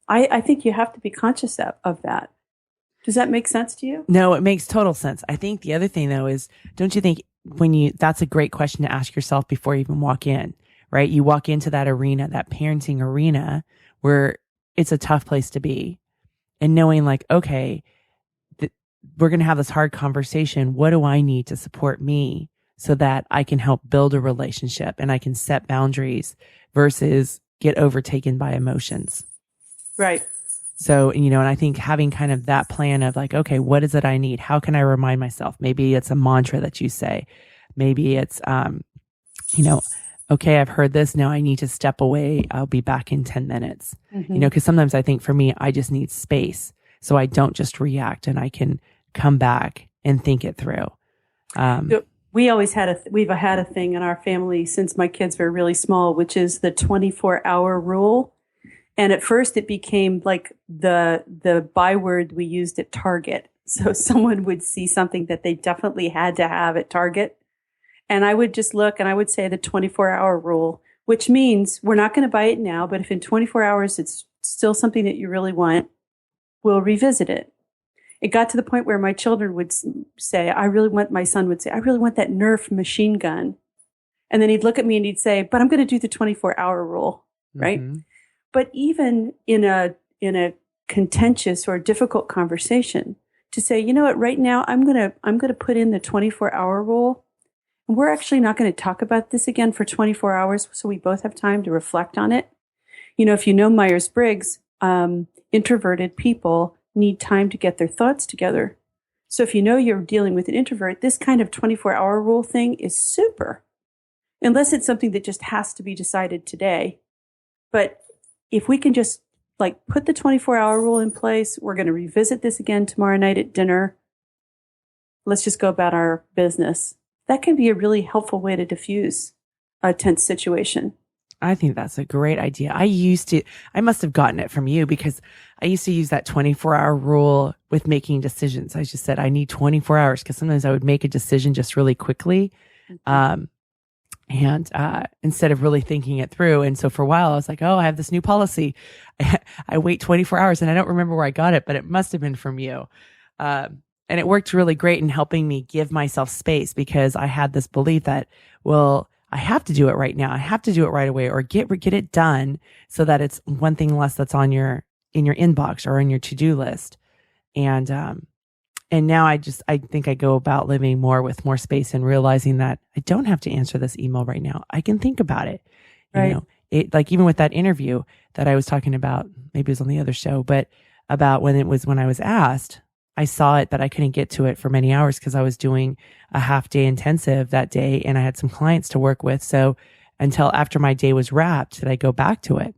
Speaker 3: I think you have to be conscious of that. Does that make sense to you?
Speaker 1: No, it makes total sense. I think the other thing though is, don't you think that's a great question to ask yourself before you even walk in, right? You walk into that arena, that parenting arena where it's a tough place to be, and knowing like, okay, we're going to have this hard conversation. What do I need to support me so that I can help build a relationship and I can set boundaries versus get overtaken by emotions?
Speaker 3: Right.
Speaker 1: So, and I think having kind of that plan of like, okay, what is it I need? How can I remind myself? Maybe it's a mantra that you say. Maybe it's, okay, I've heard this. Now I need to step away. I'll be back in 10 minutes. Because sometimes I think for me, I just need space. So I don't just react and I can come back and think it through.
Speaker 3: We've had a thing in our family since my kids were really small, which is the 24-hour rule. And at first it became like the byword we used at Target. So someone would see something that they definitely had to have at Target. And I would just look and I would say the 24-hour rule, which means we're not going to buy it now, but if in 24 hours it's still something that you really want, we'll revisit it. It got to the point where my children would say, my son would say, I really want that Nerf machine gun. And then he'd look at me and he'd say, but I'm going to do the 24-hour rule, right? But even in a contentious or difficult conversation, to say, you know what, right now I'm gonna put in the 24-hour rule, and we're actually not going to talk about this again for 24 hours, so we both have time to reflect on it. You know, if you know Myers-Briggs, introverted people need time to get their thoughts together. So if you know you're dealing with an introvert, this kind of 24-hour rule thing is super, unless it's something that just has to be decided today. But if we can just like put the 24-hour rule in place, we're going to revisit this again tomorrow night at dinner. Let's just go about our business. That can be a really helpful way to diffuse a tense situation.
Speaker 1: I think that's a great idea. I must have gotten it from you because I used to use that 24-hour rule with making decisions. I just said, I need 24 hours because sometimes I would make a decision just really quickly. And instead of really thinking it through. And so for a while I was like, oh, I have this new policy. I wait 24 hours and I don't remember where I got it, but it must have been from you. And it worked really great in helping me give myself space because I had this belief that, well, I have to do it right now. I have to do it right away or get it done so that it's one thing less that's in your inbox or on your to-do list. And now I think I go about living more with more space and realizing that I don't have to answer this email right now. I can think about it.
Speaker 3: Right.
Speaker 1: You know, it like even with that interview that I was talking about, maybe it was on the other show, but about when I was asked, I saw it, but I couldn't get to it for many hours because I was doing a half-day intensive that day and I had some clients to work with. So until after my day was wrapped, did I go back to it?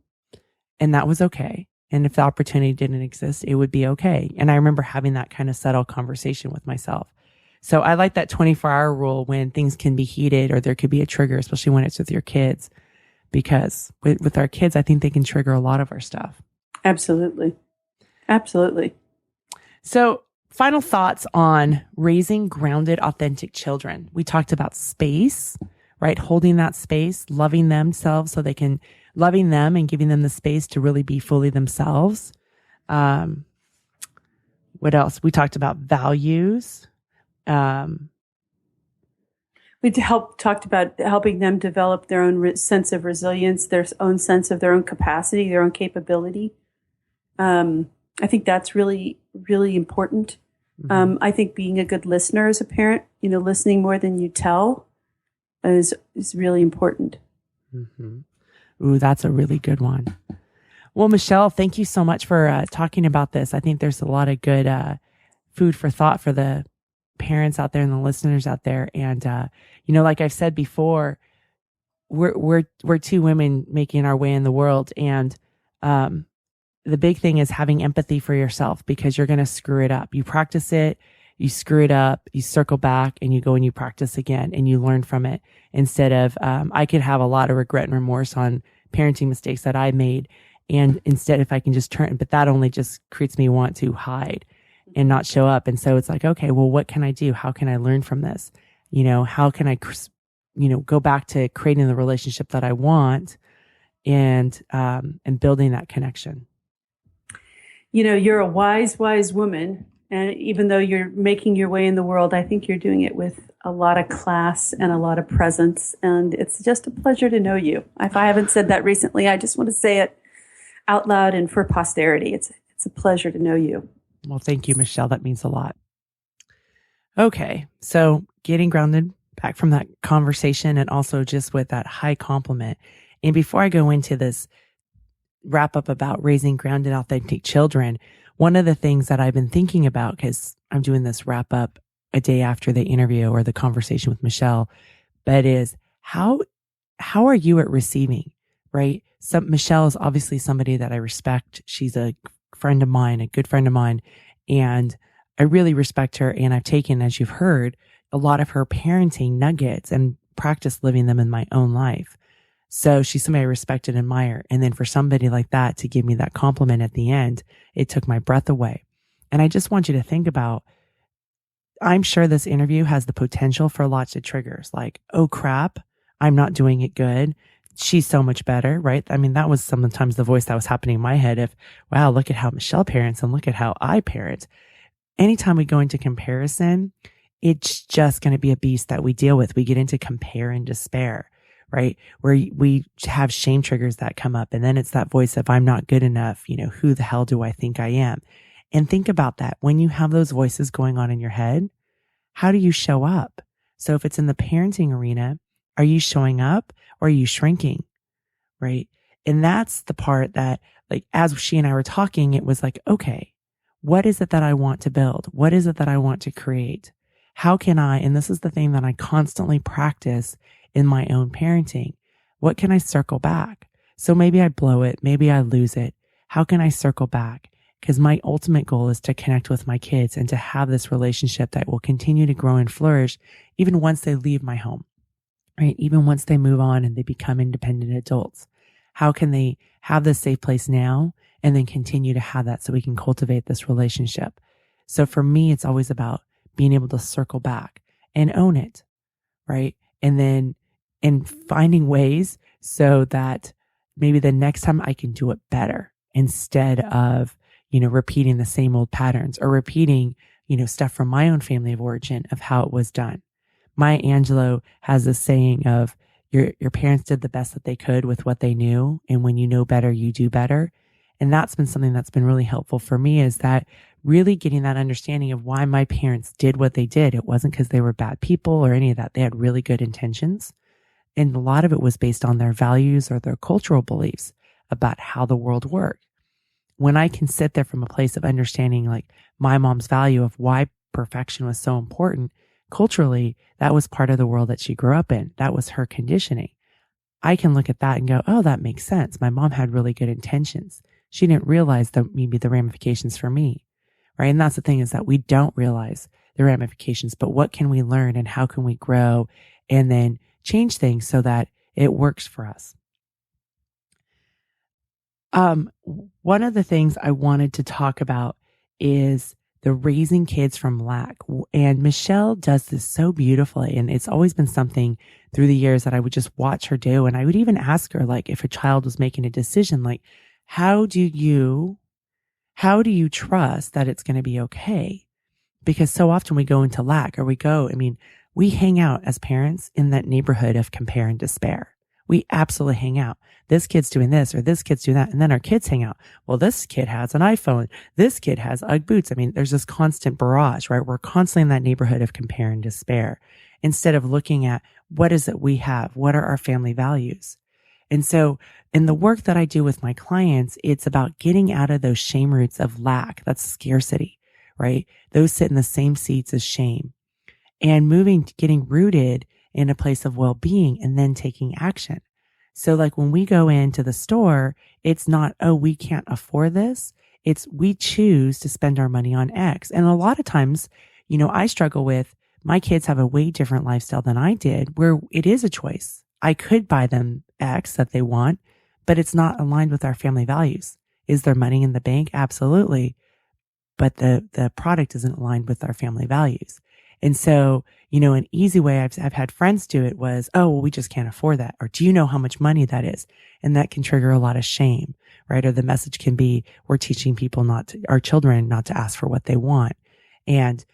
Speaker 1: And that was okay. And if the opportunity didn't exist, it would be okay. And I remember having that kind of subtle conversation with myself. So I like that 24-hour rule when things can be heated or there could be a trigger, especially when it's with your kids. Because with our kids, I think they can trigger a lot of our stuff.
Speaker 3: Absolutely. Absolutely.
Speaker 1: So final thoughts on raising grounded, authentic children. We talked about space, right? Holding that space, loving themselves so they can, loving them and giving them the space to really be fully themselves. What else? We talked about values.
Speaker 3: We talked about helping them develop their own sense of resilience, their own sense of their own capacity, their own capability. I think that's really, really important.
Speaker 1: Mm-hmm.
Speaker 3: I think being a good listener as a parent, listening more than you tell is really important.
Speaker 1: Mm-hmm. Ooh, that's a really good one. Well, Michele, thank you so much for talking about this. I think there's a lot of good food for thought for the parents out there and the listeners out there. And, like I've said before, we're two women making our way in the world. And, the big thing is having empathy for yourself because you're going to screw it up. You practice it, you screw it up, you circle back and you go and you practice again and you learn from it instead of, I could have a lot of regret and remorse on parenting mistakes that I made. And instead, if I can just but that only just creates me want to hide and not show up. And so it's like, okay, well, what can I do? How can I learn from this? How can I, go back to creating the relationship that I want and building that connection?
Speaker 3: You're a wise woman. And even though you're making your way in the world, I think you're doing it with a lot of class and a lot of presence. And it's just a pleasure to know you. If I haven't said that recently, I just want to say it out loud and for posterity. It's a pleasure to know you.
Speaker 1: Well, thank you, Michele. That means a lot. Okay. So getting grounded back from that conversation and also just with that high compliment. And before I go into this wrap up about raising grounded, authentic children, one of the things that I've been thinking about, because I'm doing this wrap up a day after the interview or the conversation with Michele, but is how are you at receiving, right? Michele is obviously somebody that I respect. She's a friend of mine, a good friend of mine, and I really respect her. And I've taken, as you've heard, a lot of her parenting nuggets and practice living them in my own life. So she's somebody I respect and admire. And then for somebody like that to give me that compliment at the end, it took my breath away. And I just want you to think about, I'm sure this interview has the potential for lots of triggers like, oh crap, I'm not doing it good. She's so much better, right? I mean, that was sometimes the voice that was happening in my head of, wow, look at how Michele parents and look at how I parent. Anytime we go into comparison, it's just going to be a beast that we deal with. We get into compare and despair. right? Where we have shame triggers that come up. And then it's that voice of, I'm not good enough. Who the hell do I think I am? And think about that. When you have those voices going on in your head, how do you show up? So if it's in the parenting arena, are you showing up or are you shrinking? Right. And that's the part that, like, as she and I were talking, it was like, okay, what is it that I want to build? What is it that I want to create? How can I, and this is the thing that I constantly practice in my own parenting, what can I circle back? So maybe I blow it. Maybe I lose it. How can I circle back? Because my ultimate goal is to connect with my kids and to have this relationship that will continue to grow and flourish even once they leave my home, right? Even once they move on and they become independent adults. How can they have this safe place now and then continue to have that so we can cultivate this relationship? So for me, it's always about being able to circle back and own it, right? And finding ways so that maybe the next time I can do it better instead of, repeating the same old patterns or repeating, stuff from my own family of origin of how it was done. Maya Angelou has this saying of your parents did the best that they could with what they knew. And when you know better, you do better. And that's been something that's been really helpful for me, is that really getting that understanding of why my parents did what they did. It wasn't because they were bad people or any of that. They had really good intentions. And a lot of it was based on their values or their cultural beliefs about how the world worked. When I can sit there from a place of understanding, like my mom's value of why perfection was so important, culturally, that was part of the world that she grew up in. That was her conditioning. I can look at that and go, oh, that makes sense. My mom had really good intentions. She didn't realize maybe the ramifications for me, right? And that's the thing, is that we don't realize the ramifications, but what can we learn and how can we grow and then change things so that it works for us? One of the things I wanted to talk about is the raising kids from lack. And Michele does this so beautifully. And it's always been something through the years that I would just watch her do. And I would even ask her, like, if a child was making a decision, like, how do you trust that it's going to be okay? Because so often we go into lack, or we hang out as parents in that neighborhood of compare and despair. We absolutely hang out. This kid's doing this or this kid's doing that. And then our kids hang out. Well, this kid has an iPhone. This kid has Ugg boots. There's this constant barrage, right? We're constantly in that neighborhood of compare and despair instead of looking at what is it we have? What are our family values? And so in the work that I do with my clients, it's about getting out of those shame roots of lack. That's scarcity, right? Those sit in the same seats as shame, and getting rooted in a place of well-being and then taking action. So like when we go into the store, it's not, oh, we can't afford this. It's we choose to spend our money on X. And a lot of times, I struggle with, my kids have a way different lifestyle than I did, where it is a choice. I could buy them X that they want, but it's not aligned with our family values. Is there money in the bank? Absolutely. But the product isn't aligned with our family values. And so, an easy way I've had friends do it was, oh, well, we just can't afford that. Or do you know how much money that is? And that can trigger a lot of shame, right? Or the message can be, we're teaching our children not to ask for what they want. And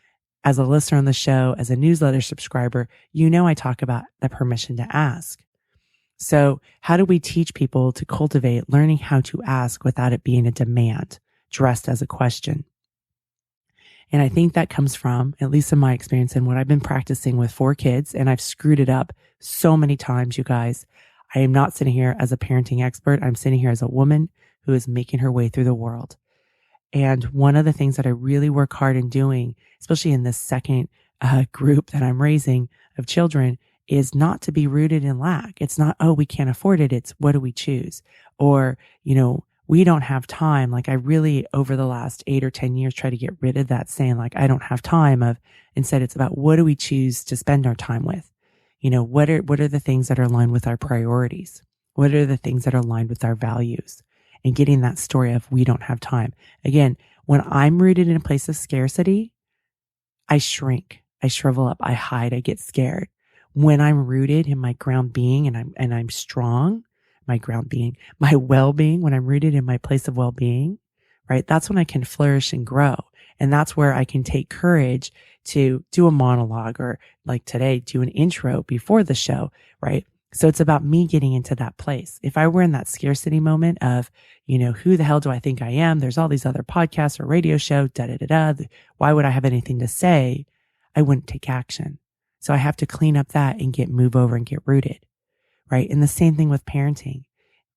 Speaker 1: as a listener on the show, as a newsletter subscriber, I talk about the permission to ask. So how do we teach people to cultivate learning how to ask without it being a demand dressed as a question? And I think that comes from, at least in my experience and what I've been practicing with 4 kids, and I've screwed it up so many times, you guys. I am not sitting here as a parenting expert. I'm sitting here as a woman who is making her way through the world. And one of the things that I really work hard in doing, especially in this second group that I'm raising of children, is not to be rooted in lack. It's not, oh, we can't afford it. It's what do we choose? Or, we don't have time. Like I really, over the last 8 or 10 years, try to get rid of that saying, like, I don't have time. Instead, it's about what do we choose to spend our time with? What are the things that are aligned with our priorities? What are the things that are aligned with our values? And getting that story of we don't have time. Again, when I'm rooted in a place of scarcity, I shrink, I shrivel up, I hide, I get scared. When I'm rooted in my ground being and I'm strong, my ground being, my well-being, when I'm rooted in my place of well-being, right? That's when I can flourish and grow. And that's where I can take courage to do a monologue, or like today, do an intro before the show, right? So it's about me getting into that place. If I were in that scarcity moment of, who the hell do I think I am? There's all these other podcasts or radio show, why would I have anything to say? I wouldn't take action. So I have to clean up that and move over and get rooted, right? And the same thing with parenting.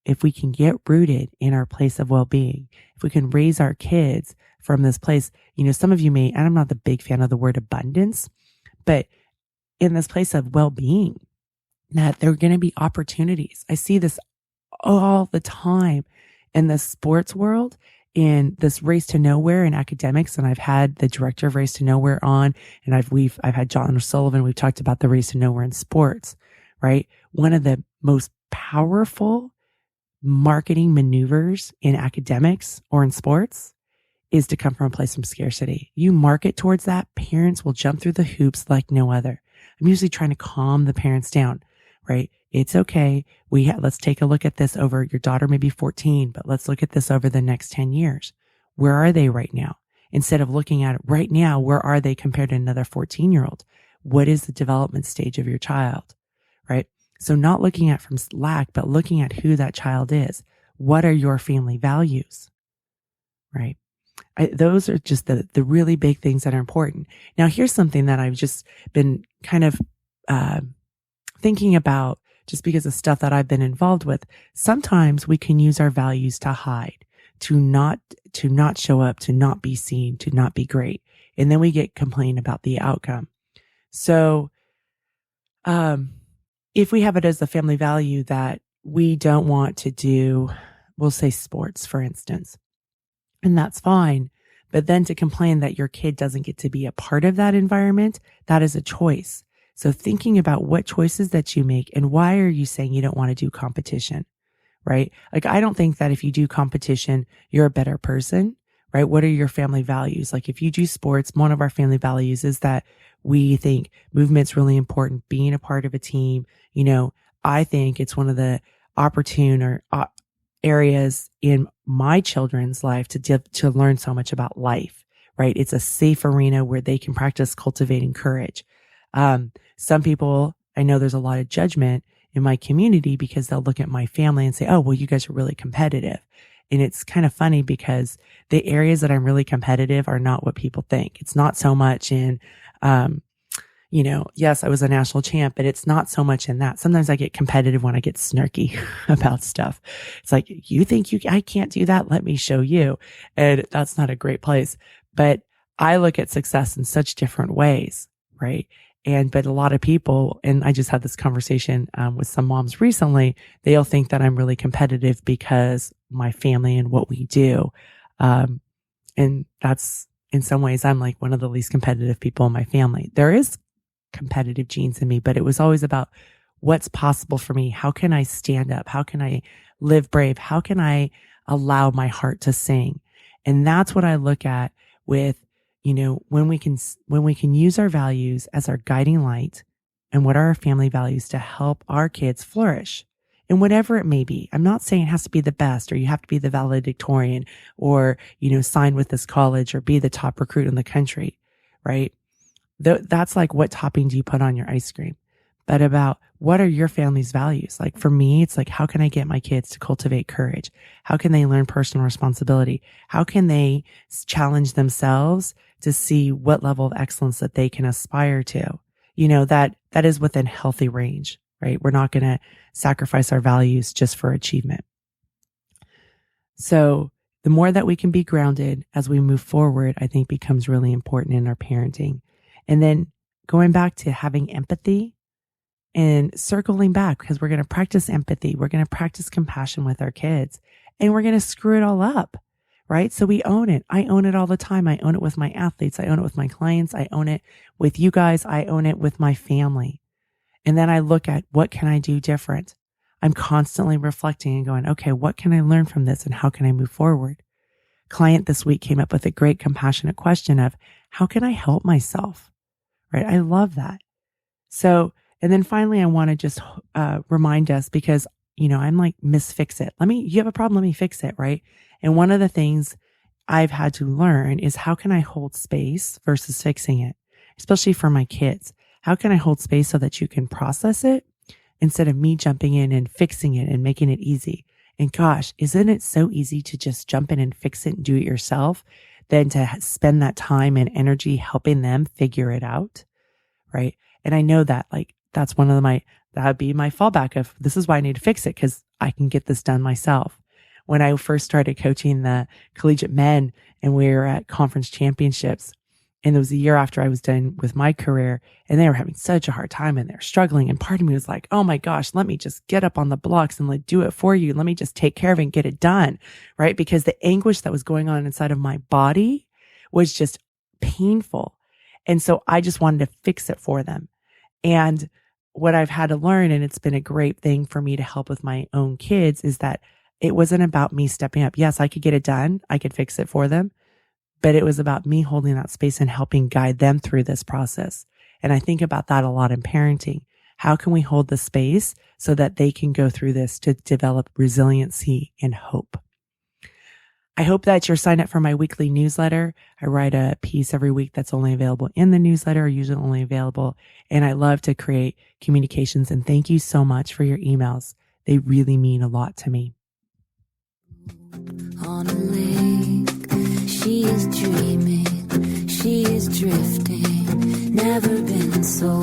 Speaker 1: If we can get rooted in our place of well-being, if we can raise our kids from this place, some of you may, and I'm not the big fan of the word abundance, but in this place of well-being, that there are going to be opportunities. I see this all the time in the sports world, in this race to nowhere in academics. And I've had the director of Race to Nowhere on, and I've had John O'Sullivan. We've talked about the race to nowhere in sports, right? One of the most powerful marketing maneuvers in academics or in sports is to come from a place of scarcity. You market towards that, parents will jump through the hoops like no other. I'm usually trying to calm the parents down, right? It's okay. Let's take a look at this over, your daughter may be 14, but let's look at this over the next 10 years. Where are they right now? Instead of looking at it right now, where are they compared to another 14-year-old? What is the development stage of your child, right? So not looking at from lack, but looking at who that child is. What are your family values, right? Those are just the really big things that are important. Now, here's something that I've just been kind of thinking about, just because of stuff that I've been involved with. Sometimes we can use our values to hide, to not show up, to not be seen, to not be great. And then we get complained about the outcome. So, if we have it as a family value that we don't want to do, we'll say sports, for instance, and that's fine. But then to complain that your kid doesn't get to be a part of that environment, that is a choice. So thinking about what choices that you make and why are you saying you don't want to do competition, right? Like, I don't think that if you do competition, you're a better person, right? What are your family values? Like, if you do sports, one of our family values is that we think movement's really important, being a part of a team. I think it's one of the opportune areas in my children's life to learn so much about life, right? It's a safe arena where they can practice cultivating courage. Some people, I know there's a lot of judgment in my community because they'll look at my family and say, oh, well, you guys are really competitive. And it's kind of funny because the areas that I'm really competitive are not what people think. It's not so much in, yes, I was a national champ, but it's not so much in that. Sometimes I get competitive when I get snarky about stuff. It's like, you think I can't do that? Let me show you. And that's not a great place. But I look at success in such different ways, right? But a lot of people, and I just had this conversation with some moms recently, they'll think that I'm really competitive because my family and what we do. And that's, in some ways, I'm like one of the least competitive people in my family. There is competitive genes in me, but it was always about what's possible for me. How can I stand up? How can I live brave? How can I allow my heart to sing? And that's what I look at with, when we can use our values as our guiding light, and what are our family values to help our kids flourish in whatever it may be. I'm not saying it has to be the best, or you have to be the valedictorian, or, sign with this college, or be the top recruit in the country, right? That's like, what topping do you put on your ice cream? But about what are your family's values? Like, for me, it's like, how can I get my kids to cultivate courage? How can they learn personal responsibility? How can they challenge themselves to see what level of excellence that they can aspire to? That is within healthy range, right? We're not going to sacrifice our values just for achievement. So the more that we can be grounded as we move forward, I think becomes really important in our parenting. And then going back to having empathy and circling back, because we're going to practice empathy. We're going to practice compassion with our kids, and we're going to screw it all up, right? So we own it. I own it all the time. I own it with my athletes. I own it with my clients. I own it with you guys. I own it with my family. And then I look at, what can I do different? I'm constantly reflecting and going, okay, what can I learn from this, and how can I move forward? Client this week came up with a great compassionate question of, how can I help myself? Right? I love that. So, and then finally, I want to just remind us, because, I'm like, Miss Fix It. You have a problem, let me fix it, right? And one of the things I've had to learn is, how can I hold space versus fixing it, especially for my kids? How can I hold space so that you can process it, instead of me jumping in and fixing it and making it easy. And gosh, isn't it so easy to just jump in and fix it and do it yourself than to spend that time and energy helping them figure it out? Right. And I know that that's one of that would be my fallback of this is why I need to fix it, because I can get this done myself. When I first started coaching the collegiate men and we were at conference championships, and it was a year after I was done with my career, and they were having such a hard time and they're struggling. And part of me was like, oh my gosh, let me just get up on the blocks and do it for you. Let me just take care of it and get it done. Right. Because the anguish that was going on inside of my body was just painful. And so I just wanted to fix it for them. And what I've had to learn, and it's been a great thing for me to help with my own kids, is that it wasn't about me stepping up. Yes, I could get it done. I could fix it for them. But it was about me holding that space and helping guide them through this process. And I think about that a lot in parenting. How can we hold the space so that they can go through this to develop resiliency and hope? I hope that you're signed up for my weekly newsletter. I write a piece every week that's only available in the newsletter, or usually only available. And I love to create communications. And thank you so much for your emails. They really mean a lot to me.
Speaker 2: On a lake, she is dreaming, she is drifting, never been so